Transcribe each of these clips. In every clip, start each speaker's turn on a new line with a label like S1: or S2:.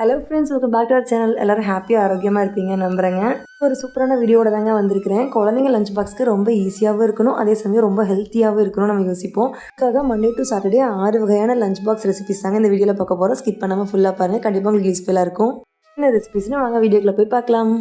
S1: Hello friends, welcome back to our channel. எல்லோரும் ஹாப்பியாக ஆரோக்கியமாக இருப்பீங்க நம்புகிறேங்க. ஒரு சூப்பரான வீடியோட தாங்க வந்திருக்கிறேன். குழந்தைங்க லஞ்ச் பாக்ஸ்க்கு ரொம்ப ஈஸியாகவும் இருக்கணும், அதே சமயம் ரொம்ப ஹெல்த்தியாகவும் இருக்கணும் நம்ம யோசிப்போம். அதுக்காக மண்டே டு சாட்டர்டே 6 வகையான லஞ்ச் பாக்ஸ் ரெசிபிஸ் தாங்க இந்த வீடியோவில் பார்க்க போகிறோம். ஸ்கிப் பண்ணாமல் ஃபுல்லாக பாருங்கள், கண்டிப்பாக உங்களுக்கு யூஸ்ஃபுல்லாக இருக்கும். என்ன ரெசிபிஸ்னு வாங்க வீடியோக்குள்ளே போய் பார்க்கலாம்.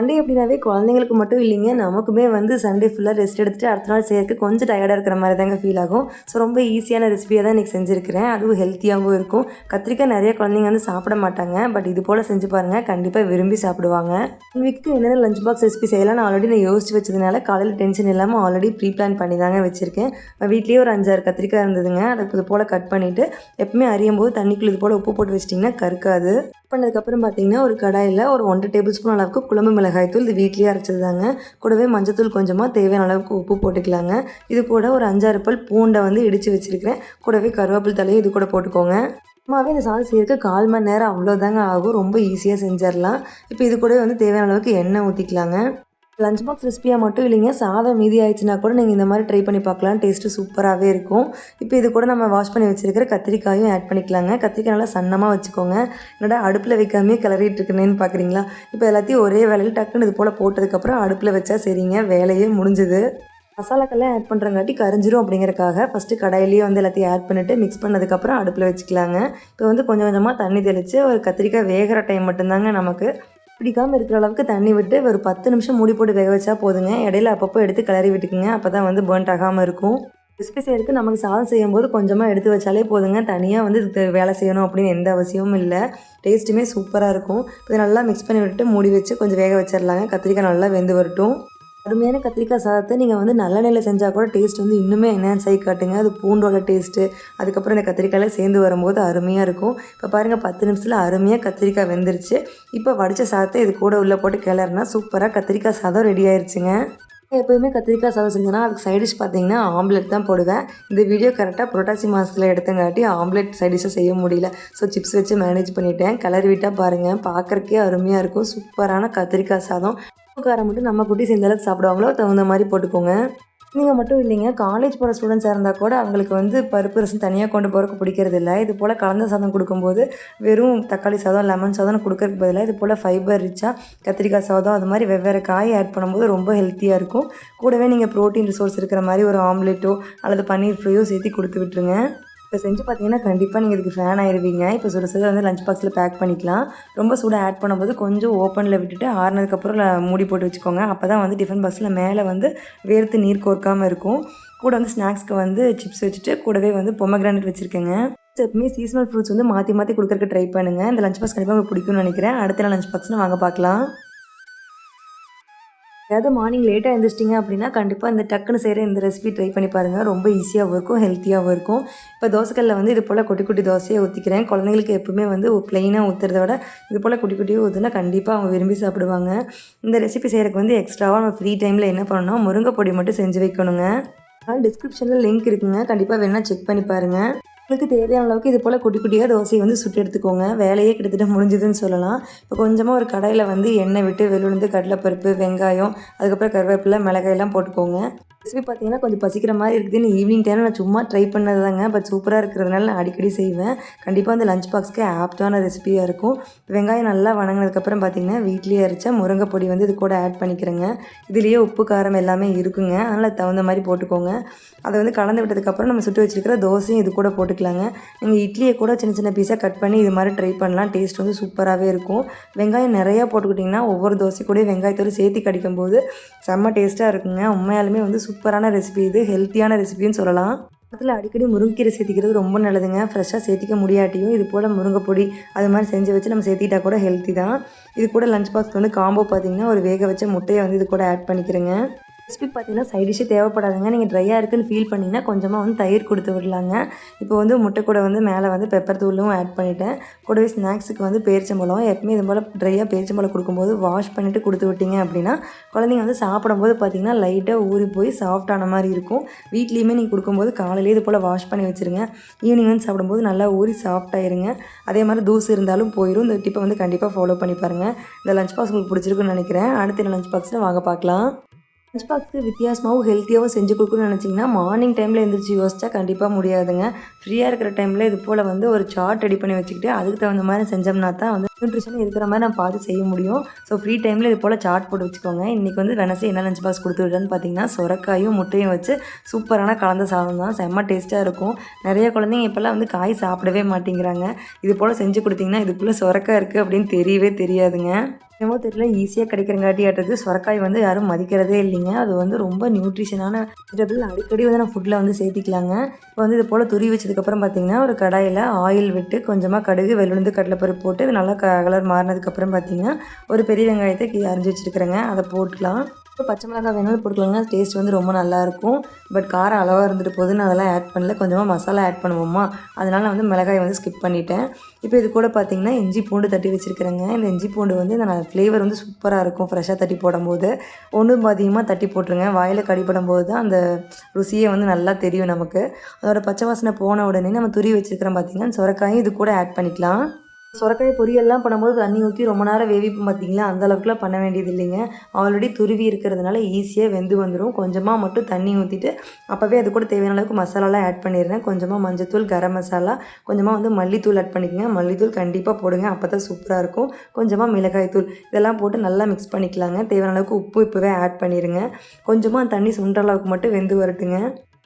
S1: சண்டே அப்படின்னாவே குழந்தைங்களுக்கு மட்டும் இல்லைங்க, நமக்குமே சண்டே ஃபுல்லாக ரெஸ்ட் எடுத்துகிட்டு அடுத்த நாள் செய்யறதுக்கு கொஞ்சம் டயர்டாக இருக்கிற மாதிரி தாங்க ஃபீல் ஆகும். ஸோ ரொம்ப ஈஸியான ரெசிபியாக தான் இன்றைக்கி செஞ்சுருக்கிறேன். அதுவும் ஹெல்த்தியாகவும் இருக்கும். கத்திரிக்காய் நிறைய குழந்தைங்க சாப்பிட மாட்டாங்க, பட் இது போல் செஞ்சு பாருங்கள், கண்டிப்பாக விரும்பி சாப்பிடுவாங்க. ஒன் வீக்கு என்னென்ன லஞ்ச் பாக்ஸ் ரெசிபி செய்யலாம் ஆல்ரெடி நான் யோசிச்சு வச்சதுனால காலையில் டென்ஷன் இல்லாமல் ஆல்ரெடி ப்ரீ பிளான் பண்ணி தாங்க வச்சுருக்கேன். வீட்லேயே ஒரு 5-6 கத்திரிக்காய் இருந்ததுங்க. அதை இது போல் கட் பண்ணிவிட்டு எப்பவுமே அறியும் போது தண்ணிக்குள்ள இது போல் உப்பு போட்டு வச்சிட்டிங்கன்னா கருக்காது. பண்ணதுக்கப்புறம் பார்த்தீங்கன்னா ஒரு கடாயில் ஒரு 1 டேபிள் ஸ்பூன் அளவுக்கு குழம்பு மிளகாய்த்தூள், இது வீட்லேயே அரைச்சது தாங்க. கூடவே மஞ்சத்தூள் கொஞ்சமாக தேவையான அளவுக்கு உப்பு போட்டுக்கலாங்க. இது கூட ஒரு 5-6 பல் பூண்டை இடித்து வச்சுருக்கிறேன். கூடவே கருவேப்பில் தலையும் இது கூட போட்டுக்கோங்க. சும்மாவே இந்த சாதம் செய்யறதுக்கு 1/4 மணி நேரம் அவ்வளோதாங்க ஆகும். ரொம்ப ஈஸியாக செஞ்சிடலாம். இப்போ இது கூட தேவையான அளவுக்கு எண்ணெய் ஊற்றிக்கலாங்க. லஞ்ச் பாக்ஸ் ரெசிபியாக மட்டும் இல்லைங்க, சாதம் மீதி ஆயிடுச்சுன்னா கூட நீங்கள் இந்த மாதிரி ட்ரை பண்ணி பார்க்கலாம். டேஸ்ட்டு சூப்பராகவே இருக்கும். இப்போ இது கூட நம்ம வாஷ் பண்ணி வச்சுருக்கிற கத்திரிக்காயும் ஆட் பண்ணிக்கலாங்க. கத்திரிக்காய் நல்லா சன்னமாக வச்சுக்கோங்க. என்னடா அடுப்பில் வைக்காமே கிளறிட்டு இருக்குன்னு பார்க்குறீங்களா? இப்போ எல்லாத்தையும் ஒரே வேலையில் டக்குன்னு இது போல் போட்டதுக்கப்புறம் அடுப்பில் வச்சா சரிங்க, வேலையே முடிஞ்சுது. மசாலாக்கெல்லாம் ஆட் பண்ணுறங்காட்டி கரிஞ்சிரும் அப்படிங்கிறக்காக ஃபஸ்ட்டு கடாயிலேயே எல்லாத்தையும் ஆட் பண்ணிவிட்டு மிக்ஸ் பண்ணதுக்கப்புறம் அடுப்பில் வச்சுக்கலாங்க. இப்போ கொஞ்சம் கொஞ்சமாக தண்ணி தெளித்து ஒரு கத்திரிக்காய் வேகிற டைம் மட்டும்தாங்க நமக்கு. பிடிக்காமல் இருக்கிற அளவுக்கு தண்ணி விட்டு ஒரு 10 நிமிஷம் மூடி போட்டு வேக வச்சா போதுங்க. இடையில அப்பப்போ எடுத்து கிளறி விட்டுக்குங்க, அப்போ தான் பேர்ன்ட் ஆகாமல் இருக்கும். ரெசிபி செய்யறதுக்கு நமக்கு சாதம் செய்யும்போது கொஞ்சமாக எடுத்து வச்சாலே போதுங்க. தனியாக இதுக்கு வேலை செய்யணும் அப்படின்னு எந்த அவசியமும் இல்லை. டேஸ்ட்டுமே சூப்பராக இருக்கும். இதை நல்லா மிக்ஸ் பண்ணி விட்டு மூடி வச்சு கொஞ்சம் வேக வச்சிடலாங்க. கத்திரிக்காய் நல்லா வெந்து வரட்டும். அருமையான கத்திரிக்காய் சாதத்தை நீங்கள் நல்லெண்ணெயில் செஞ்சால் கூட டேஸ்ட் இன்னுமே என்ஹான்ஸ் ஆகி காட்டுங்க. அது பூண்டோட டேஸ்ட்டு அதுக்கப்புறம் இந்த கத்திரிக்காயில் சேர்ந்து வரும்போது அருமையாக இருக்கும். இப்போ பாருங்கள், 10 நிமிஷத்தில் அருமையாக கத்திரிக்காய் வெந்துருச்சு. இப்போ வடித்த சாதத்தை இது கூட உள்ளே போட்டு கிளறினா சூப்பராக கத்திரிக்காய் சாதம் ரெடி ஆயிடுச்சுங்க. எப்போயுமே கத்திரிக்காய் சாதம் செஞ்சேன்னா அதுக்கு சைடிஷ் பார்த்தீங்கன்னா ஆம்லெட் தான் போடுவேன். இந்த வீடியோ கரெக்டாக புரட்டாசி மாதத்தில் எடுத்தங்காட்டி ஆம்லெட் சைடிஷாக செய்ய முடியல. ஸோ சிப்ஸ் வச்சு மேனேஜ் பண்ணிவிட்டேன். கிளறி விட்டால் பாருங்கள், பார்க்குறக்கே அருமையாக இருக்கும். சூப்பரான கத்திரிக்காய் சாதம். காரம் மட்டும் நம்ம குட்டீஸ் எந்த அளவுக்கு சாப்பிடுவாங்களோ தகுந்த மாதிரி போட்டுக்கோங்க. நீங்கள் மட்டும் இல்லைங்க, காலேஜ் போகிற ஸ்டூடெண்ட்ஸாக இருந்தால் கூட அவங்களுக்கு பருப்பு ரசம் தனியாக கொண்டு போகிறதுக்கு பிடிக்கிறது இல்லை. இது போல் கலந்த சாதம் கொடுக்கும்போது வெறும் தக்காளி சாதம் லெமன் சாதம் கொடுக்கறதுக்கு பதிலாக இது போல் ஃபைபர் ரிச்சாக கத்திரிக்காய் சாதம் அது மாதிரி வெவ்வேறு காய் ஆட் பண்ணும்போது ரொம்ப ஹெல்த்தியாக இருக்கும். கூடவே நீங்கள் ப்ரோட்டீன் ரிசோர்ஸ் இருக்கிற மாதிரி ஒரு ஆம்லெட்டோ அல்லது பன்னீர் ஃப்ரையோ சேர்த்து கொடுத்து விட்டுருங்க. இப்போ செஞ்சு பார்த்தீங்கன்னா கண்டிப்பாக நீங்கள் இதுக்கு ஃபேன் ஆயிடுவீங்க. இப்போ சுட சுட லஞ்ச் பாக்ஸில் பேக் பண்ணிக்கலாம். ரொம்ப சூடாக ஆட் பண்ணும்போது கொஞ்சம் ஓப்பனில் விட்டுட்டு ஆறுனதுக்கப்புறம் மூடி போட்டு வச்சுக்கோங்க. அப்போ தான் டிஃபன் பாக்ஸில் மேலே வேர்த்து நீர் கோர்க்காமல் இருக்கும். கூட ஸ்நாக்ஸ்க்கு சிப்ஸ் வச்சுட்டு கூடவே பொமக்ரானட் வச்சுருக்கேங்க. எப்பவுமே சீசனல் ஃப்ரூட்ஸ் மாற்றி மாற்றி கொடுக்கறதுக்கு ட்ரை பண்ணுங்கள். இந்த லஞ்ச் பாக்ஸ் கண்டிப்பாக உங்களுக்கு பிடிக்கும்னு நினைக்கிறேன். அடுத்த லஞ்ச் பாக்ஸ்னு வாங்க பார்க்கலாம். ஏதாவது மார்னிங் லேட்டாக எழுந்திரிச்சிட்டிங்க அப்படின்னா கண்டிப்பாக இந்த டக்குன்னு செய்கிற இந்த ரெசிபி ட்ரை பண்ணி பாருங்கள். ரொம்ப ஈஸியாகவும் இருக்கும், ஹெல்த்தியாகவும் இருக்கும். இப்போ தோசைக்கல்லில் இது போல் குட்டி குட்டி தோசையை ஊற்றிக்கிறேன். குழந்தைங்களுக்கு எப்பவுமே ப்ளெயினாக ஊற்றுறத விட இது போல் குட்டி குட்டியாக ஊற்றுனா கண்டிப்பாக அவங்க விரும்பி சாப்பிடுவாங்க. இந்த ரெசிபி செய்கிறதுக்கு எக்ஸ்ட்ராவாக நம்ம ஃப்ரீ டைமில் என்ன பண்ணணும்னா முருங்கை பொடி மட்டும் செஞ்சு வைக்கணுங்க. டிஸ்கிரிப்ஷனில் லிங்க் இருக்குங்க, கண்டிப்பாக வேணால் செக் பண்ணி பாருங்கள். உங்களுக்கு தேவையான அளவுக்கு இது போல் குட்டி குட்டியாக தோசையை சுட்டு எடுத்துக்கோங்க. வேலையே கிட்டத்தட்ட முடிஞ்சுதுன்னு சொல்லலாம். இப்போ கொஞ்சமாக ஒரு கடாயில் எண்ணெய் விட்டு வெள்ளுந்து கடலைப்பருப்பு, வெங்காயம், அதுக்கப்புறம் கருவேப்பிலை, மிளகாயெல்லாம் போட்டுக்கோங்க. ரெசிபி பார்த்தீங்கன்னா கொஞ்சம் பசிக்கிற மாதிரி இருக்குதுன்னு ஈவினிங் டைமில் நான் சும்மா ட்ரை பண்ணது தாங்க. பட் சூப்பராக இருக்கிறதுனால நான் அடிக்கடி செய்வேன். கண்டிப்பாக லஞ்ச் பாக்ஸ்க்கு ஆப்டான ரெசிபியாக இருக்கும். வெங்காயம் நல்லா வணங்கினதுக்கப்புறம் பார்த்தீங்கன்னா வீட்லேயே அரைச்சா முருங்கை பொடி இது கூட ஆட் பண்ணிக்கிறேங்க. இதுலேயே உப்பு காரம் எல்லாமே இருக்குங்க, அதனால் தகுந்த மாதிரி போட்டுக்கோங்க. அதை கலந்து விட்டதுக்கப்புறம் நம்ம சுட்டு வச்சுருக்கிற தோசையும் இது கூட போட்டுக்கலாங்க. நீங்கள் இட்லியை கூட சின்ன சின்ன பீஸாக கட் பண்ணி இது மாதிரி ட்ரை பண்ணலாம். டேஸ்ட் சூப்பராகவே இருக்கும். வெங்காயம் நிறையா போட்டுக்கிட்டிங்கன்னா ஒவ்வொரு தோசை கூட வெங்காயத்தோடு சேர்த்து கடிக்கும்போது செம்ம டேஸ்ட்டாக இருக்குங்க. உண்மையாலுமே சூப்பரான ரெசிபி, இது ஹெல்த்தியான ரெசிபின்னு சொல்லலாம். அதில் அடிக்கடி முருங்கைக்கீரை சேர்த்திக்கிறது ரொம்ப நல்லதுங்க. ஃப்ரெஷ்ஷாக சேர்த்திக்க முடியாட்டியும் இது போல் முருங்கை பொடி அது மாதிரி செஞ்சு வச்சு நம்ம சேர்த்திட்டா கூட ஹெல்த்தி தான். இது கூட லஞ்ச் பாக்ஸ்க்கு காம்போ பார்த்தீங்கன்னா ஒரு வேக வச்ச முட்டையை இது கூட ஆட் பண்ணிக்கிறேங்க. ரெசிபி பார்த்தீங்கன்னா சைட் டிஷ்ஷே தேவைப்படாதுங்க. நீங்கள் ட்ரையாக இருக்குன்னு ஃபீல் பண்ணிங்கன்னா கொஞ்சமாக தயிர் கொடுத்து விடலாங்க. இப்போ முட்டை கூட மேலே பெப்பர் தூளும் ஆட் பண்ணிவிட்டேன். கூடவே ஸ்நாக்ஸுக்கு பேரிச்சம்பழம், எப்பவுமே இது போல் ட்ரையாக பேரிச்சம்பழம் கொடுக்கும்போது வாஷ் பண்ணிவிட்டு கொடுத்து விட்டீங்க அப்படின்னா குழந்தைங்க சாப்பிடும்போது பார்த்தீங்கன்னா லைட்டாக ஊறி போய் சாஃப்டான மாதிரி இருக்கும். வீட்லேயுமே நீங்கள் கொடுக்கும்போது காலையிலேயே இது போல் வாஷ் பண்ணி வச்சுருங்க. ஈவினிங் சாப்பிடும்போது நல்லா ஊறி சாஃப்டாயிருங்க. அதே மாதிரி தூசு இருந்தாலும் போயிடும். இந்த டிப்பை கண்டிப்பாக ஃபாலோ பண்ணி பாருங்கள். இந்த லஞ்ச் பாக்ஸ் உங்களுக்கு பிடிச்சிருக்குன்னு நினைக்கிறேன். அடுத்த லஞ்ச் பாக்ஸில் வாங்க பார்க்கலாம். லஞ்ச் பாக்ஸ்க்கு வித்தியாசமாகவும் ஹெல்த்தியாகவும் செஞ்சு கொடுக்கணும்னு நினச்சிங்கன்னா மார்னிங் டைமில் எழுந்திரிச்சு யோசிச்சா கண்டிப்பாக முடியாதுங்க. ஃப்ரீயாக இருக்கிற டைமில் இது போல் வந்து ஒரு சார்ட் ரெடி பண்ணி வச்சுக்கிட்டு அதுக்கு தகுந்த மாதிரி செஞ்சோம்னா தான் வந்து நியூட்ரிஷன் இருக்கிற மாதிரி நம்ம பார்த்து செய்ய முடியும். ஸோ ஃப்ரீ டைமில் இது போல் சார்ட் போட்டு வச்சுக்கோங்க. இன்றைக்கி வந்து வெனஸ்டே என்ன லஞ்ச் பாக்ஸ் கொடுத்து விடுறேன்னு பார்த்தீங்கன்னா சொரக்காயும் முட்டையும் வச்சு சூப்பரான கலந்த சாதம் தான். செம்ம டேஸ்ட்டாக இருக்கும். நிறைய குழந்தைங்க இப்போல்லாம் வந்து காய் சாப்பிடவே மாட்டேங்கிறாங்க. இது போல் செஞ்சு கொடுத்தீங்கன்னா இதுக்குள்ளே சொரக்காய் இருக்குது அப்படின்னு தெரியவே தெரியாதுங்க. என்னமோ தெரியல ஈஸியாக கிடைக்கிறங்காட்டியாட்டுறது சொரக்காய் வந்து யாரும் மதிக்கிறதே இல்லைங்க. அது வந்து ரொம்ப நியூட்ரிஷனான வெஜிடபிள். அடிக்கடி வந்து நம்ம ஃபுட்டில் வந்து சேர்த்திக்கலாங்க. இப்போ வந்து இது போல் துருவி வச்சதுக்கப்புறம் பார்த்திங்கன்னா ஒரு கடாயில் ஆயில் விட்டு கொஞ்சமாக கடுகு வெள்ளுந்து கடலைப்பருப்பு போட்டு இது நல்லா கலர் மாறினதுக்கப்புறம் பார்த்திங்கன்னா ஒரு பெரிய வெங்காயத்தை அரிஞ்சு வச்சுருக்கிறேங்க. அதை போட்டுக்கலாம். இப்போ பச்சை மிளகாய் வேணாலும் போட்டுக்கலாங்க. டேஸ்ட் வந்து ரொம்ப நல்லாயிருக்கும். பட் காரம் அளவாக இருந்துட்டு போகுதுன்னு அதெல்லாம் ஆட் பண்ணல. கொஞ்சமாக மசாலா ஆட் பண்ணுவோமா, அதனால் நான் வந்து மிளகாய் வந்து ஸ்கிப் பண்ணிட்டேன். இப்போ இது கூட பார்த்திங்கன்னா இஞ்சி பூண்டு தட்டி வச்சுருக்கிறேங்க. இந்த இஞ்சி பூண்டு வந்து இந்த ஃப்ளேவர் வந்து சூப்பராக இருக்கும் ஃப்ரெஷ்ஷாக தட்டி போடும்போது. ஒன்றும் அதிகமாக தட்டி போட்டுருங்க. வாயில் கடிப்படும் போது தான் அந்த ருசியை வந்து நல்லா தெரியும் நமக்கு. அதோட பச்சை வாசனை போன உடனே நம்ம துருவி வச்சுருக்கிறோம் பார்த்திங்கன்னா சொரக்காயும் இது கூட ஆட் பண்ணிக்கலாம். சொரக்காய் பொரியல்லாம் பண்ணும்போது தண்ணி ஊற்றி ரொம்ப நேரம் வேவிப்போம் பார்த்தீங்களா, அந்த அளவுக்குலாம் பண்ண வேண்டியது இல்லைங்க. ஆல்ரெடி துருவி இருக்கிறதுனால ஈஸியாக வெந்து வந்துடும். கொஞ்சமாக மட்டும் தண்ணி ஊற்றிட்டு அப்போவே அது கூட தேவையான அளவுக்கு மசாலாலாம் ஆட் பண்ணிடுறேன். கொஞ்சமாக மஞ்சத்தூள், கரம் மசாலா, கொஞ்சமாக வந்து மல்லித்தூள் ஆட் பண்ணிக்கோங்க. மல்லித்தூள் கண்டிப்பாக போடுங்க, அப்போ தான் சூப்பராக இருக்கும். கொஞ்சமாக மிளகாய் தூள் இதெல்லாம் போட்டு நல்லா மிக்ஸ் பண்ணிக்கலாங்க. தேவையான அளவுக்கு உப்பு இப்போவே ஆட் பண்ணிடுங்க. கொஞ்சமாக தண்ணி சுண்டுற அளவுக்கு மட்டும் வெந்து வரட்டுங்க.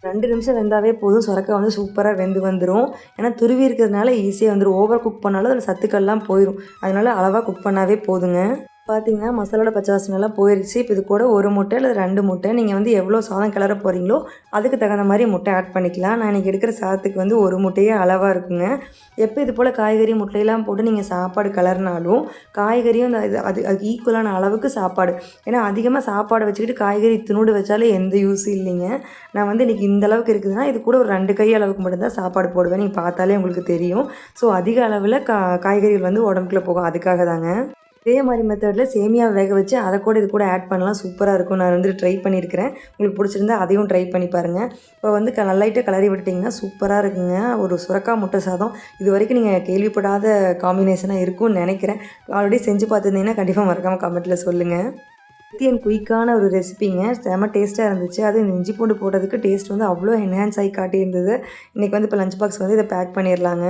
S1: 2 நிமிஷம் வெந்தாவே போதும். சொரக்காய் வந்து சூப்பராக வெந்து வந்துடும். ஏன்னா துருவி இருக்கிறதுனால ஈஸியாக வந்துடும். ஓவர் குக் பண்ணாலும் அதில் சத்துக்கள்லாம் போயிடும். அதனால் அளவாக குக் பண்ணாவே போதுங்க. பார்த்தீங்கன்னா மசாலோட பச்சை வாசனைலாம் போயிடுச்சு. இப்போ இது கூட 1 முட்டை இல்லை 2 முட்டை நீங்கள் வந்து எவ்வளோ சாதம் கிளற போகிறீங்களோ அதுக்கு தகுந்த மாதிரி முட்டை ஆட் பண்ணிக்கலாம். நான் இன்றைக்கி எடுக்கிற சாதத்துக்கு வந்து 1 முட்டையே அளவாக இருக்குங்க. எப்போ இது போல் காய்கறி முட்டையெல்லாம் போட்டு நீங்கள் சாப்பாடு கிளறினாலும் காய்கறியும் அதுக்கு ஈக்குவலான அளவுக்கு சாப்பாடு. ஏன்னா அதிகமாக சாப்பாடு வச்சுக்கிட்டு காய்கறி இத்தினோடு வச்சாலும் எந்த யூஸும் இல்லைங்க. நான் வந்து இன்றைக்கி இந்த அளவுக்கு இருக்குதுன்னா இது கூட ஒரு 2 கை அளவுக்கு மட்டும்தான் சாப்பாடு போடுவேன். நீங்கள் பார்த்தாலே உங்களுக்கு தெரியும். ஸோ அதிக அளவில் காய்கறிகள் வந்து உடம்புக்குள்ளே போகும். அதுக்காக தாங்க. இதே மாதிரி மெத்தடில் சேமியா வேக வச்சு அதை கூட இது கூட ஆட் பண்ணலாம். சூப்பராக இருக்கும். நான் வந்து ட்ரை பண்ணியிருக்கிறேன். உங்களுக்கு பிடிச்சிருந்தா அதையும் ட்ரை பண்ணி பாருங்கள். இப்போ வந்து நல்லாயிட்டு கிளறி விட்டுட்டிங்கன்னா சூப்பராக இருக்குங்க. ஒரு சுரக்காய் முட்டை சாதம் இது வரைக்கும் நீங்கள் கேள்விப்படாத காம்பினேஷனாக இருக்கும்னு நினைக்கிறேன். ஆல்ரெடி செஞ்சு பார்த்துருந்தீங்கன்னா கண்டிப்பாக மறக்காமல் கமெண்ட்டில் சொல்லுங்கள். ஹெல்த்தி அண்ட் குயிக்கான ஒரு ரெசிபிங்க. செம்ம டேஸ்ட்டாக இருந்துச்சு. அது இந்த இஞ்சி பூண்டு போட்டதுக்கு டேஸ்ட் வந்து அவ்வளோ என்ஹான்ஸ் ஆகி காட்டியிருந்தது. இன்றைக்கி வந்து இப்போ லஞ்ச் பாக்ஸ் வந்து இதை பேக் பண்ணிடலாங்க.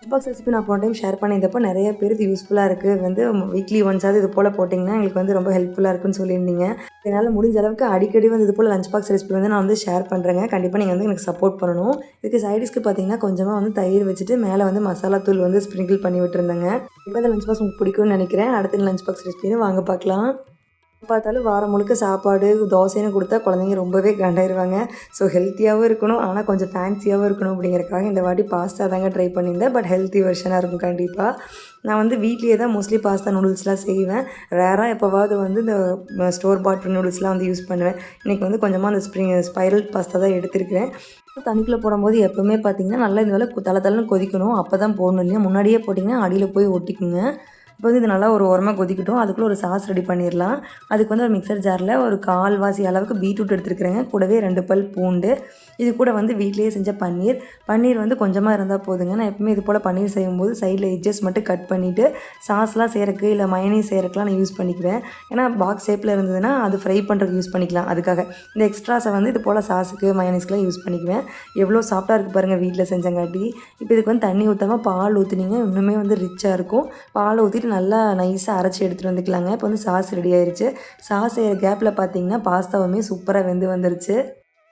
S1: லஞ்ச் பாக்ஸ் ரெசிபி நான் போன டைம் ஷேர் பண்ணியிருந்தப்போ நிறைய பேருக்கு யூஸ்ஃபுல்லாக இருக்குது. வந்து வீக்லி ஒன்ஸாவது இது போல் போட்டிங்கன்னா எங்களுக்கு வந்து ரொம்ப ஹெல்ப்ஃபுல்லாக இருக்குன்னு சொல்லியிருந்தீங்க. இதனால் முடிஞ்ச அளவுக்கு அடிக்கடி வந்து இது போல் லஞ்ச் பாக்ஸ் ரெசிபி வந்து நான் வந்து ஷேர் பண்ணுறேங்க. கண்டிப்பாக நீங்கள் வந்து எனக்கு சப்போர்ட் பண்ணணும். இதுக்கு சைடிஷ்க்கு பார்த்தீங்கன்னா கொஞ்சமாக வந்து தயிர் வச்சுட்டு மேலே வந்து மசாலா தூள் வந்து ஸ்ப்ரிங்கிள் பண்ணி விட்டுருந்தேங்க. இப்போ இந்த லஞ்ச் பாக்ஸ் உங்களுக்கு பிடிக்கும்னு நினைக்கிறேன். அடுத்த லஞ்ச் பாக்ஸ் ரெசிபின்னு வாங்க பார்க்கலாம். பார்த்தாலும் வாரம் முழுக்க சாப்பாடு தோசைன்னு கொடுத்தா குழந்தைங்க ரொம்பவே கண்டாயிருவாங்க. ஸோ ஹெல்த்தியாகவும் இருக்கணும், ஆனால் கொஞ்சம் ஃபேன்சியாகவும் இருக்கணும் அப்படிங்கிறக்காக இந்த வாட்டி பாஸ்தா தாங்க ட்ரை பண்ணியிருந்தேன். பட் ஹெல்த்தி வெர்ஷனாக இருக்கும் கண்டிப்பாக. நான் வந்து வீட்லேயே தான் மோஸ்ட்லி பாஸ்தா நூடுல்ஸ்லாம் செய்வேன். ரேராக எப்போவாவது வந்து இந்த ஸ்டோர் பாட் நூடுல்ஸ்லாம் வந்து யூஸ் பண்ணுவேன். இன்றைக்கி வந்து கொஞ்சமாக அந்த ஸ்பைரல் பாஸ்தா தான் எடுத்திருக்கிறேன். தண்ணிக்குள்ளே போடும்போது எப்போவுமே பார்த்திங்கன்னா நல்லா இந்த வேலை தலை கொதிக்கணும். அப்போ தான் போடணும் இல்லையா, முன்னாடியே போட்டிங்கன்னா அடியில் போய் ஒட்டிக்குங்க. இப்போ வந்து இது நல்லா ஒரு ஓரமாக கொதிக்கட்டும். அதுக்குள்ளே ஒரு சாஸ் ரெடி பண்ணிடலாம். அதுக்கு வந்து ஒரு மிக்சர் ஜாரில் ஒரு 1/4 அளவுக்கு பீட்ரூட் எடுத்துருக்குறேங்க. கூடவே 2 பல் பூண்டு. இது கூட வந்து வீட்டிலேயே செஞ்ச பன்னீர் வந்து கொஞ்சமாக இருந்தால் போதுங்க. நான் எப்பவுமே இது போல் பன்னீர் செய்யும்போது சைடில் எட்ஜஸ் மட்டும் கட் பண்ணிவிட்டு சாஸ்லாம் செய்கிறக்கு இல்லை மயனீஸ் செய்கிறக்குலாம் நான் யூஸ் பண்ணிக்குவேன். ஏன்னா பாக்ஸ் ஷேப்பில் இருந்ததுன்னா அது ஃப்ரை பண்ணுறதுக்கு யூஸ் பண்ணிக்கலாம். அதுக்காக இந்த எக்ஸ்ட்ராஸை வந்து இது போல் சாஸுக்கு மயனீஸ்க்குலாம் யூஸ் பண்ணிக்குவேன். எவ்வளோ சாஃப்டாக இருக்குது பாருங்கள் வீட்டில் செஞ்சங்காட்டி. இப்போ இதுக்கு வந்து தண்ணி ஊற்றாமல் பால் ஊற்றுனீங்க இன்னுமே வந்து ரிச்சாக இருக்கும். பால் ஊற்றிட்டு நல்லா நைஸாக அரைச்சி எடுத்துகிட்டு வந்துக்கலாங்க. இப்போ வந்து சாஸ் ரெடி ஆயிடுச்சு. சாஸ் செய்கிற கேப்பில் பார்த்தீங்கன்னா பாஸ்தாவுமே சூப்பராக வெந்து வந்துருச்சு.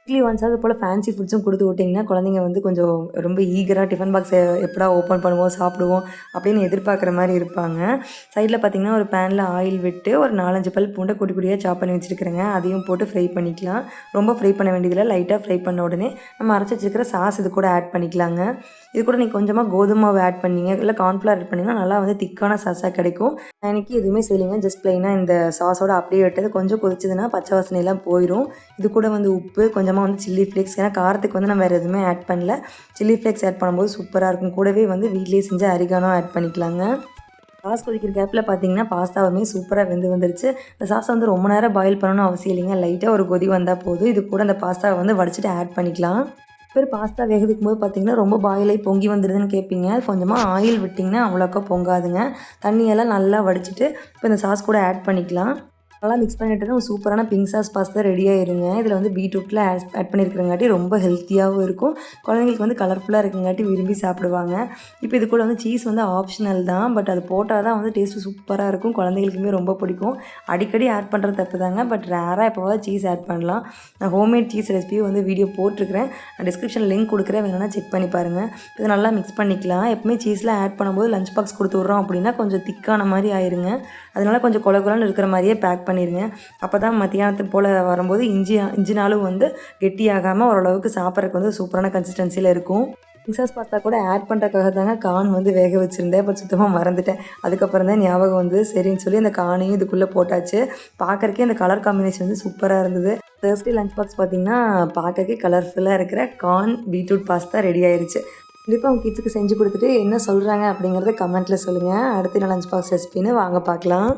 S1: வீக்லி ஒன்ஸாவது போல் ஃபேன்சி ஃபுட்ஸும் கொடுத்து விட்டிங்கன்னா குழந்தைங்க வந்து கொஞ்சம் ரொம்ப ஈகராக டிஃபன் பாக்ஸை எப்படா ஓப்பன் பண்ணுவோம் சாப்பிடுவோம் அப்படின்னு எதிர்பார்க்குற மாதிரி இருப்பாங்க. சைடில் பார்த்திங்கன்னா ஒரு பேனில் ஆயில் விட்டு ஒரு 4-5 பல் பூண்டை குட்டி குட்டியாக சாப் பண்ணி வச்சுருக்கிறேங்க. அதையும் போட்டு ஃப்ரை பண்ணிக்கலாம். ரொம்ப ஃப்ரை பண்ண வேண்டியதில்லை. லைட்டாக ஃப்ரை பண்ண உடனே நம்ம அரைச்சி வச்சுருக்கிற சாஸ் இது கூட ஆட் பண்ணிக்கலாங்க. இது கூட நீங்கள் கொஞ்சமாக கோதுமாவை ஆட் பண்ணிங்க இல்லை கார்ன்ஃப்ளவர் ஆட் பண்ணிங்கன்னா நல்லா வந்து திக்கான சாஸாக கிடைக்கும். எனக்கு எதுவுமே செய்யலைங்க. ஜஸ்ட் ப்ளைனாக இந்த சாஸோட அப்படியே விட்டது. கொஞ்சம் கொதிச்சதுன்னா பச்சை வாசனையெல்லாம் போயிடும். இது கூட வந்து உப்பு, கொஞ்சமாக வந்து சில்லி ஃப்ளேக்ஸ். ஏன்னா காரத்துக்கு வந்து நம்ம வேறு எதுவுமே ஆட் பண்ணல. சில்லி ஃப்ளேக்ஸ் ஆட் பண்ணும்போது சூப்பராக இருக்கும். கூடவே வந்து வீட்லேயே செஞ்ச அரிகானோ ஆட் பண்ணிக்கலாங்க. சாஸ் கொதிக்கிற கேப்பில் பார்த்தீங்கன்னா பாஸ்தாவுமே சூப்பராக வெந்து வந்துருச்சு. இந்த சாஸை வந்து ரொம்ப நேரம் பாயில் பண்ணணும்னு அவசியம் இல்லைங்க. லைட்டாக ஒரு கொதி வந்தால் போதும். இது கூட அந்த பாஸ்தாவை வந்து வடிச்சிட்டு ஆட் பண்ணிக்கலாம். பாஸ்தா வேக வைக்கும்போது பார்த்தீங்கன்னா ரொம்ப பாயிலாகி பொங்கி வந்துடுதுன்னு கேட்பீங்க. கொஞ்சமாக ஆயில் விட்டிங்கன்னா அவ்வளோக்கா பொங்காதுங்க. தண்ணியெல்லாம் நல்லா வடிச்சிட்டு இப்போ இந்த சாஸ் கூட ஆட் பண்ணிக்கலாம். நல்லா மிக்ஸ் பண்ணிட்டு சூப்பரான பிங்க் சாஸ் பாஸ்தா ரெடி ஆயிருங்க. இதில் வந்து பீட்ரூட்டில் ஆட் பண்ணியிருக்கிறங்காட்டி ரொம்ப ஹெல்த்தியாகவும் இருக்கும். குழந்தைங்களுக்கு வந்து கலர்ஃபுல்லாக இருக்குங்காட்டி விரும்பி சாப்பிடுவாங்க. இப்போ இது கூட வந்து சீஸ் வந்து ஆப்ஷனல் தான். பட் அது போட்டால் தான் வந்து டேஸ்ட்டு சூப்பராக இருக்கும். குழந்தைங்களுக்குமே ரொம்ப பிடிக்கும். அடிக்கடி ஆட் பண்ணுறது தப்பு தாங்க. பட் ரேராக எப்போவாது சீஸ் ஆட் பண்ணலாம். நான் ஹோம்மேட் சீஸ் ரெசிபியும் வந்து வீடியோ போட்டிருக்கிறேன். நான் டிஸ்கிரிப்ஷன் லிங்க் கொடுக்குறேன், வேணும்னா செக் பண்ணி பாருங்கள். இது நல்லா மிக்ஸ் பண்ணிக்கலாம். எப்பவுமே சீஸ்லாம் ஆட் பண்ணும்போது லஞ்ச் பாக்ஸ் கொடுத்து விட்றோம் அப்படின்னா கொஞ்சம் திக்கான மாதிரி ஆயிருங்க. அதனால கொஞ்சம் கொல கொலன்னு இருக்கிற மாதிரியே பேக் பண்ணிடுங்க. அப்போ தான் மத்தியானத்துக்கு போல் வரும்போது இஞ்சினாலும் வந்து கெட்டியாகாமல் ஓரளவுக்கு சாப்பிட்றதுக்கு வந்து சூப்பரான கன்சிஸ்டன்சியில் இருக்கும். பிங்க் சாஸ் பாஸ்தா கூட ஆட் பண்ணுறதுக்காக தாங்க கார்ன் வந்து வேக வச்சுருந்தேன். பட் சுத்தமாக மறந்துட்டேன். அதுக்கப்புறம் தான் ஞாபகம் வந்து சரின்னு சொல்லி அந்த கார்னையும் இதுக்குள்ளே போட்டாச்சு. பார்க்குறக்கே அந்த கலர் காம்பினேஷன் வந்து சூப்பராக இருந்தது. தேர்ஸ்டே லஞ்ச் பாக்ஸ் பார்த்திங்கன்னா பார்க்கறக்கே கலர்ஃபுல்லாக இருக்கிற கார்ன் பீட்ரூட் பாஸ்தா ரெடி ஆயிடுச்சு. கண்டிப்பாக அவங்க கிட்ஸுக்கு செஞ்சு கொடுத்துட்டு என்ன சொல்கிறாங்க அப்படிங்கிறத கமெண்ட்டில் சொல்லுங்கள். அடுத்த என்ன லஞ்ச் பாக்ஸ் ரெசிபின்னு வாங்க பார்க்கலாம்.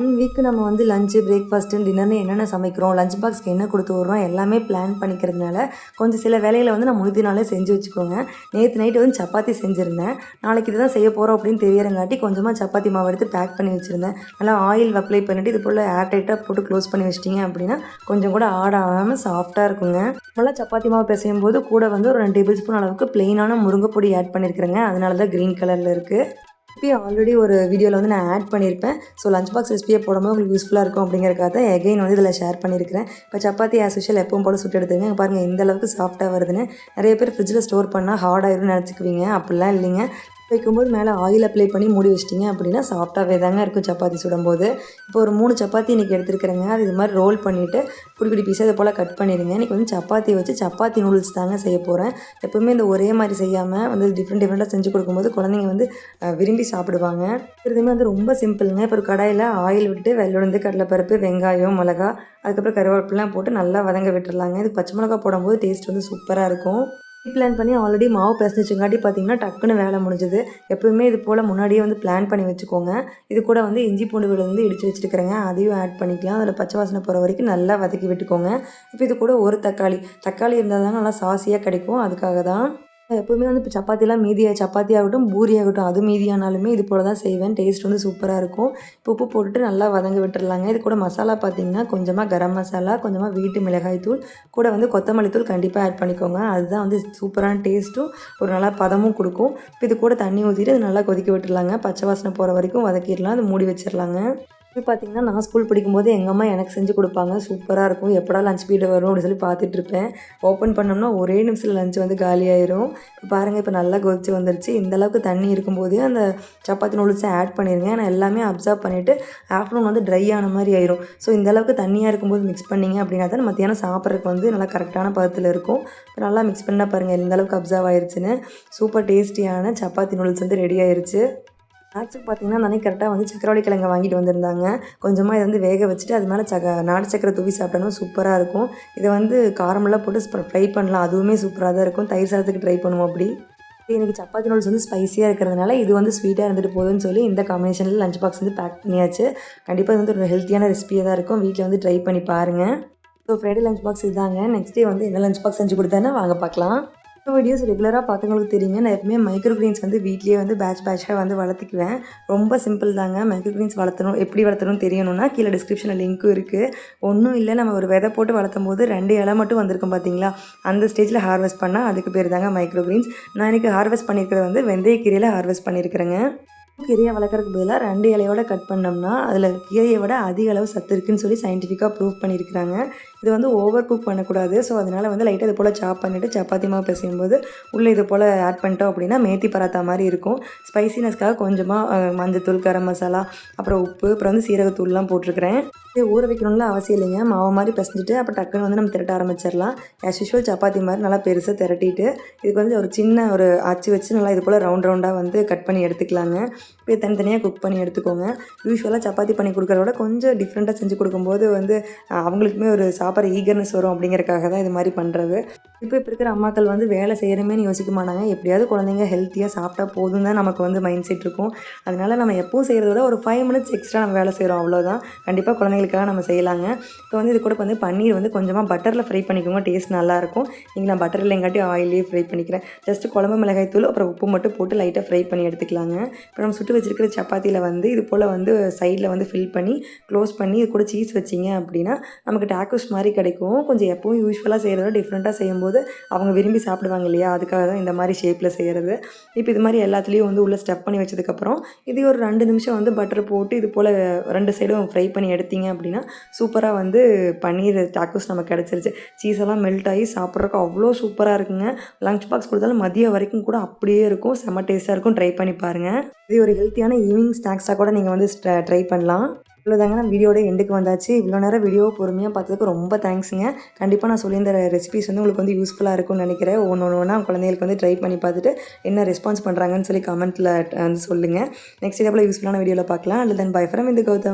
S1: 1 வீக்கு நம்ம வந்து லஞ்சு, பிரேக்ஃபாஸ்ட்டு, டின்னர்னு என்னென்ன சமைக்கிறோம், லஞ்ச் பாக்ஸ்க்கு என்ன கொடுத்து விட்றோம் எல்லாமே பிளான் பண்ணிக்கிறதுனால கொஞ்சம் சில வேலைகளை வந்து நான் முழுதி நாளே செஞ்சு வச்சுக்கோங்க. நேற்று நைட்டு வந்து சப்பாத்தி செஞ்சுருந்தேன். நாளைக்கு இது தான் செய்ய போகிறோம் அப்படின்னு தெரியறங்காட்டி கொஞ்சமாக சப்பாத்தி மாவு எடுத்து பேக் பண்ணி வச்சுருந்தேன். நல்லா ஆயில் அப்ளை பண்ணிவிட்டு இது போல் ஏர் டைட்டாக போட்டு க்ளோஸ் பண்ணி வச்சிட்டிங்க அப்படின்னா கொஞ்சம் கூட ஆடாமல் சாஃப்டாக இருக்குங்க. நல்லா சப்பாத்தி மாவு பிசையும் போது கூட வந்து ஒரு 2 டேபிள் ஸ்பூன் அளவுக்கு ப்ளெயினான முருங்கைப்பொடி ஆட் பண்ணியிருக்கிறேங்க. அதனால தான் க்ரீன் கலரில் இருக்குது. ரெசிபி ஆல்ரெடி ஒரு வீடியோவில் வந்து நான் ஆட் பண்ணியிருப்பேன். ஸோ லஞ்ச் பாக்ஸ் ரெசிபியை போடும்போது உங்களுக்கு யூஸ்ஃபுல்லாக இருக்கும் அப்படிங்கிறக்காக தான் எகைன் வந்து இதில் ஷேர் பண்ணியிருக்கிறேன். இப்போ சப்பாத்தி ஆஸ் யூஷுவல் எப்பவும் போல சுட்டு எடுத்துங்க. பாருங்கள் எந்த அளவுக்கு சாஃப்ட்டாக வருதுன்னு. நிறைய பேர் ஃப்ரிட்ஜில் ஸ்டோர் பண்ணால் ஹார்ட் ஆயிரும்னு நினச்சிக்குவீங்க. அப்படிலாம் இல்லைங்க. வைக்கும்போது மேலே ஆயில் அப்ளை பண்ணி மூடி வச்சிட்டிங்க அப்படின்னா சாஃப்டாகவே தாங்க இருக்கும் சப்பாத்தி சுடும்போது. இப்போ ஒரு 3 சப்பாத்தி இன்றைக்கி எடுத்துருக்கிறேங்க. அது இது மாதிரி ரோல் பண்ணிவிட்டு குடி குடி பீஸாக இதை போல் கட் பண்ணிடுங்க. இன்றைக்கி வந்து சப்பாத்தி வச்சு சப்பாத்தி நூடுல்ஸ் தாங்க செய்ய போகிறேன். எப்போவுமே இந்த ஒரே மாதிரி செய்யாமல் வந்து டிஃப்ரெண்ட்டாக செஞ்சு கொடுக்கும்போது குழந்தைங்க வந்து விரும்பி சாப்பிடுவாங்க. இதுவுமே வந்து ரொம்ப சிம்பிளுங்க. இப்போ ஒரு கடாயில் ஆயில் விட்டு வெள்ளுளுந்து, கடலைப்பருப்பு, வெங்காயம், மிளகா, அதுக்கப்புறம் கருவேப்பிலாம் போட்டு நல்லா வதங்க விட்டுறலாங்க. இது பச்சை மிளகா போடும்போது டேஸ்ட் வந்து சூப்பராக இருக்கும். பிளான் பண்ணி ஆல்ரெடி மாவு பிசைஞ்சுங்காட்டி பார்த்தீங்கன்னா டக்குன்னு வேலை முடிஞ்சுது. எப்பவுமே இது போல் முன்னாடியே வந்து பிளான் பண்ணி வச்சுக்கோங்க. இது கூட வந்து இஞ்சி பூண்டு விழுந்து இடித்து வச்சுருக்கிறேங்க. அதையும் ஆட் பண்ணிக்கலாம். அதில் பச்சை வாசனை போகிற வரைக்கும் நல்லா வதக்கி விட்டுக்கோங்க. இப்போ இது கூட ஒரு தக்காளி இருந்தால் தாங்க நல்லா சாசியாக கிடைக்கும். அதுக்காக தான் எப்போவுமே வந்து இப்போ சப்பாத்திலாம் சப்பாத்தி ஆகட்டும், பூரி ஆகட்டும், அது மீதியானாலுமே இது போல் தான் செய்வேன். டேஸ்ட் வந்து சூப்பராக இருக்கும். இப்போ உப்பு போட்டுட்டு நல்லா வதங்க விட்டுறலாங்க. இது கூட மசாலா பார்த்திங்கன்னா கொஞ்சமாக கரம் மசாலா, கொஞ்சமாக வீட்டு மிளகாய் தூள், கூட வந்து கொத்தமல்லி தூள் கண்டிப்பாக ஆட் பண்ணிக்கோங்க. அதுதான் வந்து சூப்பரான டேஸ்ட்டும் ஒரு நல்லா பதமும் கொடுக்கும். இப்போ இது கூட தண்ணி ஊற்றிட்டு அது நல்லா கொதிக்க விட்டுறலாங்க. பச்சை வாசனை போகிற வரைக்கும் வதக்கிடலாம். அது மூடி வச்சிடலாங்க. இப்போ பார்த்திங்கன்னா நான் ஸ்கூல் படிக்கும்போது எங்கள் அம்மா எனக்கு செஞ்சு கொடுப்பாங்க. சூப்பராக இருக்கும். எப்படா லஞ்ச் பீரியட் வரும் அப்படின்னு சொல்லி பார்த்துட்ருப்பேன். ஓப்பன் பண்ணோம்னா ஒரே நிமிஷத்தில் லஞ்ச் வந்து காலியாயிரும். இப்போ பாருங்கள், இப்போ நல்லா கொதிச்சு வந்துருச்சு. இந்த அளவுக்கு தண்ணி இருக்கும்போதே அந்த சப்பாத்தி நூடுல்ஸை ஆட் பண்ணிடுங்க. நான் எல்லாமே அப்சர்வ் பண்ணிவிட்டு ஆஃப்டர்நூன் வந்து ட்ரை ஆன மாதிரி ஆயிரும். ஸோ இந்த அளவுக்கு தண்ணியாக இருக்கும்போது மிக்ஸ் பண்ணிங்க அப்படின்னா தான் மத்தியானம் சாப்பிட்றதுக்கு வந்து நல்லா கரெக்டான பதத்தில் இருக்கும். இப்போ நல்லா மிக்ஸ் பண்ணால் பாருங்கள் எந்த அளவுக்கு அப்சர்வ் ஆயிடுச்சுன்னு. சூப்பர் டேஸ்டியான சப்பாத்தி நூடுல்ஸ் வந்து ரெடி ஆயிடுச்சு. ஸ்நாக்ஸுக்கு பார்த்திங்கன்னா நானே கரெக்டாக வந்து சக்கரவள்ளி கிழங்கு வாங்கிட்டு வந்திருந்தாங்க. கொஞ்சமாக இதை வந்து வேக வச்சுட்டு அது மேலே நாட்டு சக்கரை தூவி சாப்பிட்டோன்னா சூப்பராக இருக்கும். இதை வந்து காரமெல்லாம் போட்டு ஃப்ரை பண்ணலாம். அதுவுமே சூப்பராக தான் இருக்கும். தயிர் சாதத்துக்கு ட்ரை பண்ணுவோம் அப்படி. எனக்கு சப்பாத்தி நூடுல்ஸ் வந்து ஸ்பைஸியாக இருக்கிறதுனால இது வந்து ஸ்வீட்டாக இருந்துட்டு போகுதுன்னு சொல்லி இந்த காம்பினேஷனில் லஞ்ச் பாக்ஸ் வந்து பேக் பண்ணியாச்சு. கண்டிப்பாக இது வந்து ஒரு ஹெல்த்தியான ரெசிபியாக தான் இருக்கும். வீட்டில் வந்து ட்ரை பண்ணி பாருங்கள். ஸோ ஃப்ரைடே லஞ்ச் பாக்ஸ் இதுதாங்க. நெக்ஸ்ட் டே வந்து என்ன லஞ்ச் பாக்ஸ் செஞ்சு கொடுத்தேன்னா வாங்க பார்க்கலாம். வீடியோஸ் ரெகுலராக பார்த்தவங்களுக்கு தெரியுங்க. நான் எப்பவுமே மைக்ரோ கிரீன்ஸ் வந்து வீட்லேயே வந்து பேட்சாக வந்து வளர்த்துக்குவேன். ரொம்ப சிம்பிள் தாங்க. மைக்ரோ கிரீன்ஸ் எப்படி வளர்த்தணும்னு தெரியணும்னா கீழே டிஸ்கிரிப்ஷனில் லிங்க்கும் இருக்குது. ஒன்றும் இல்லை, நம்ம ஒரு விதை போட்டு வளர்த்தும் போது 2 இலை மட்டும் வந்திருக்கும் பார்த்தீங்களா, அந்த ஸ்டேஜில் ஹார்வெஸ்ட் பண்ணால் அதுக்கு பேர் தாங்க மைக்ரோ கிரீன்ஸ். நான் இன்றைக்கி ஹார்வெஸ்ட் பண்ணியிருக்கிறது வந்து வெந்தயக்கீரையில் ஹார்வெஸ்ட் பண்ணியிருக்கிறேங்க. கீரையை வளர்க்குறதுக்கு பதிலாக 2 இலையோட கட் பண்ணோம்னா அதில் கீரையை விட அதிக அளவு சத்து இருக்குதுன்னு சொல்லி சயின்டிஃபிக்காக ப்ரூவ் பண்ணியிருக்கிறாங்க. இது வந்து ஓவர் குக் பண்ணக்கூடாது. ஸோ அதனால் வந்து லைட்டாக இது போல் சாப் பண்ணிவிட்டு சப்பாத்தி மாவு பிசையும்போது உள்ளே இது போல் ஆட் பண்ணிட்டோம் அப்படின்னா மேத்தி பராத்தா மாதிரி இருக்கும். ஸ்பைசினஸ்க்காக கொஞ்சமாக மஞ்சத்தூள், கரம் மசாலா, அப்புறம் உப்பு, அப்புறம் வந்து சீரகத்தூள்லாம் போட்டிருக்கிறேன். இது ஊற வைக்கணும்ல அவசியம் இல்லைங்க. மாவு மாதிரி பிசைஞ்சிட்டு அப்புறம் டக்குன்னு வந்து நம்ம திரட்ட ஆரம்பிச்சிடலாம். ஆஸ் யூஷுவல் சப்பாத்தி மாதிரி நல்லா பெருசாக திரட்டிட்டு இதுக்கு வந்து ஒரு சின்ன ஒரு அச்சு வச்சு நல்லா இது போல் ரவுண்டாக வந்து கட் பண்ணி எடுத்துக்கலாங்க. இப்போ தனித்தனியாக குக் பண்ணி எடுத்துக்கோங்க. யூஸ்வலாக சப்பாத்தி பண்ணி கொடுக்குறத விட கொஞ்சம் டிஃப்ரெண்ட்டாக செஞ்சு கொடுக்கும்போது வந்து அவங்களுக்குமே ஒரு சாப்பிட்ற ஈகர்னஸ் வரும் அப்படிங்கிறக்காக தான் இது மாதிரி பண்ணுறது. இப்போ இருக்கிற அம்மாக்கள் வந்து வேலை செய்கிறமேன்னு யோசிக்க மாட்டாங்க. எப்படியாவது குழந்தைங்க ஹெல்த்தியாக சாப்பிட்டா போதும் தான் நமக்கு வந்து மைண்ட் செட் இருக்கும். அதனால நம்ம எப்பவும் செய்கிறத விட ஒரு 5 மினிட்ஸ் எக்ஸ்ட்ரா நம்ம வேலை செய்கிறோம், அவ்வளோதான். கண்டிப்பாக குழந்தைங்களுக்காக நம்ம செய்யலாங்க. இப்போ வந்து இது கூட வந்து பன்னீர் வந்து கொஞ்சமாக பட்டரில் ஃப்ரை பண்ணிக்கோங்க, டேஸ்ட் நல்லாயிருக்கும். இங்கே நான் பட்டர் இல்லைங்காட்டி ஆயிலே ஃப்ரை பண்ணிக்கிறேன். ஜஸ்ட்டு குழம்பு மிளகாய் தூள் அப்புறம் உப்பு மட்டும் போட்டு லைட்டாக ஃப்ரை பண்ணி எடுத்துக்கலாங்க. இப்போ நம்ம சுட்டு வச்சிருக்கிற சப்பாத்தியில் வந்து இது போல் வந்து சைடில் வந்து ஃபில் பண்ணி க்ளோஸ் பண்ணி இது கூட சீஸ் வச்சிங்க அப்படின்னா நமக்கு டாக்கோஸ் மாதிரி கிடைக்கும். கொஞ்சம் எப்பவும் யூஸ்வலாக செய்கிறத டிஃப்ரெண்ட்டாக செய்யும்போது அவங்க விரும்பி சாப்பிடுவாங்க இல்லையா, அதுக்காக தான் இந்த மாதிரி ஷேப்பில் செய்கிறது. இப்போ இது மாதிரி எல்லாத்துலேயும் வந்து உள்ளே ஸ்டஃப் பண்ணி வச்சதுக்கப்புறம் இது ஒரு 2 நிமிஷம் வந்து பட்டர் போட்டு இது போல் 2 சைடும் ஃப்ரை பண்ணி எடுத்தீங்க அப்படின்னா சூப்பராக வந்து பன்னீர் டாக்கோஸ் நமக்கு கிடச்சிருச்சு. சீஸெல்லாம் மெல்ட் ஆகி சாப்பிட்றதுக்கு அவ்வளோ சூப்பராக இருக்குங்க. லஞ்ச் பாக்ஸ் கொடுத்தாலும் மதியம் வரைக்கும் கூட அப்படியே இருக்கும், செம்ம டேஸ்ட்டாக இருக்கும். ட்ரை பண்ணி பாருங்கள். இது ஒரு ஹெல்த்தியான ஈவினிங் ஸ்நாக்ஸாக கூட நீங்கள் வந்து ட்ரை பண்ணலாம். இவ்வளோதாங்க, நான் வீடியோட எண்டுக்கு வந்தாச்சு. இவ்வளோ நேரம் வீடியோவை பொறுமையாக பார்த்ததுக்கு ரொம்ப தேங்க்ஸுங்க. கண்டிப்பாக நான் சொல்லியிருந்த ரெசிபிஸ் வந்து உங்களுக்கு வந்து யூஸ்ஃபுல்லாக இருக்கும்னு நினைக்கிறேன். ஒவ்வொன்றா குழந்தைகளுக்கு வந்து ட்ரை பண்ணி பார்த்துட்டு என்ன ரெஸ்பான்ஸ் பண்ணுறாங்கன்னு சொல்லி கமெண்ட்டில் வந்து சொல்லுங்கள். நெக்ஸ்ட் இதே போல் யூஸ்ஃபுல்லான வீடியோவில் பார்க்கலாம். அல்லது பை ஃப்ரம் இந்த கௌதம்.